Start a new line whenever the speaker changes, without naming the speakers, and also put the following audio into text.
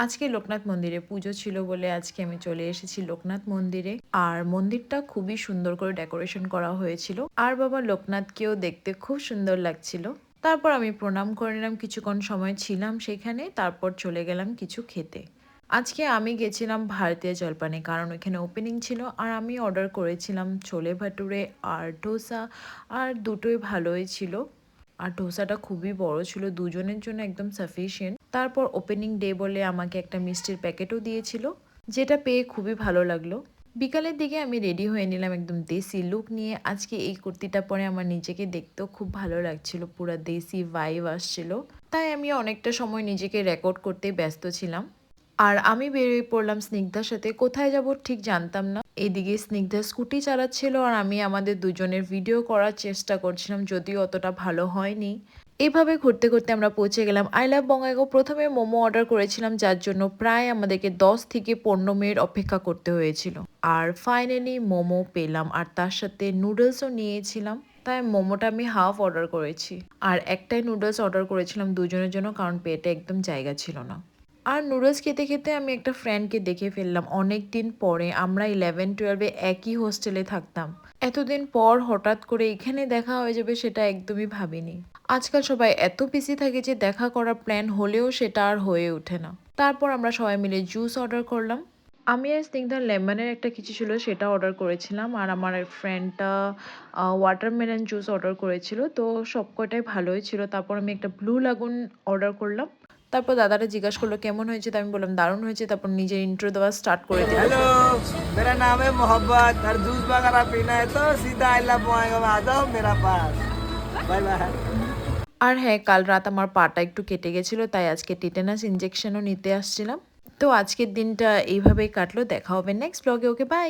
আজকে লোকনাথ মন্দিরে পুজো ছিল বলে আজকে আমি চলে এসেছি লোকনাথ মন্দিরে। আর মন্দিরটা খুবই সুন্দর করে ডেকোরেশন করা হয়েছিল। আর বাবা লোকনাথকেও দেখতে খুব সুন্দর লাগছিল। তারপর আমি প্রণাম করে নিলাম, কিছুক্ষণ সময় ছিলাম সেখানে, তারপর চলে গেলাম কিছু খেতে। আজকে আমি গেছিলাম ভারতীয় জলপানে, কারণ ওইখানে ওপেনিং ছিল। আর আমি অর্ডার করেছিলাম ছোলে ভাটুরে আর ডোসা, আর দুটোই ভালোই ছিল। আর ডোসাটা খুবই বড় ছিল, দুজনের জন্য একদম সাফিসিয়েন্ট। তারপর ওপেনিং ডে বলে আমাকে একটা মিষ্টির প্যাকেটও দিয়েছিল, যেটা পেয়ে খুবই ভালো লাগলো। বিকালের দিকে আমি রেডি হয়ে নিলাম একদম দেশি লুক নিয়ে। আজকে এই কুর্তিটা পরে আমার নিজেকে দেখতেও খুব ভালো লাগছিল, পুরো দেশি ভাইব আসছিল। তাই আমি অনেকটা সময় নিজেকে রেকর্ড করতে ব্যস্ত ছিলাম। আর আমি বেরিয়ে পড়লাম স্নিগ্ধার সাথে। কোথায় যাব ঠিক জানতাম না। এদিকে স্নিগ্ধা স্কুটি চালাচ্ছিল আর আমি আমাদের দুজনের ভিডিও করার চেষ্টা করছিলাম, যদিও অতটা ভালো হয়নি। এইভাবে ঘুরতে ঘুরতে আমরা পৌঁছে গেলাম আই লাভ বঙ্গাইগাঁও। প্রথমে মোমো অর্ডার করেছিলাম, যার জন্য প্রায় আমাদেরকে 10 থেকে 15 মিনিট অপেক্ষা করতে হয়েছিল। আর ফাইনালি মোমো পেলাম, আর তার সাথে নুডলসও নিয়েছিলাম। তাই মোমোটা আমি হাফ অর্ডার করেছি, আর একটাই নুডলস অর্ডার করেছিলাম দুজনের জন্য, কারণ পেটে একদম জায়গা ছিল না। আর নুডলস খেতে খেতে আমি একটা ফ্রেন্ডকে দেখে ফেললাম অনেক দিন পরে। আমরা 11-12-এ একই হোস্টেলে থাকতাম, এতদিন পর হঠাৎ করে এখানে দেখা হয়ে যাবে সেটা একদমই ভাবিনি। আজকাল সবাই এত বিজি থাকে যে দেখা করার প্ল্যান হলেও সেটা আর হয়ে ওঠে না। তারপর আমরা সবাই মিলে জুস অর্ডার করলাম। আমি আর স্নিগ্ধা লেমনের একটা কিছু ছিল সেটা অর্ডার করেছিলাম, আর আমার ফ্রেন্ডটা ওয়াটারমেলন জুস অর্ডার করেছিল। তো সব কয়টাই ভালোই ছিল। তারপর আমি একটা ব্লু লাগুন অর্ডার করলাম। তারপর দাদাটা জিজ্ঞাসা করলো কেমন হয়েছে, তো আমি বললাম দারুণ হয়েছে। তারপর নিজের ইন্ট্রো দেওয়া স্টার্ট করে দিল।
हेलो, मेरा नाम है मोहब्बत और जूस वगैरह पीना है तो सीधा आई लव मोएगा में आ जाओ मेरा पास। Bye bye.
আর হ্যাঁ, কাল রাত আমার পাটা একটু কেটে গেছিল, তাই আজকে টিটেনাস ইঞ্জেকশনও নিতে আসছিলাম। তো আজকের দিনটা এইভাবেই কাটলো। দেখা হবে নেক্সট ব্লগে। Okay bye.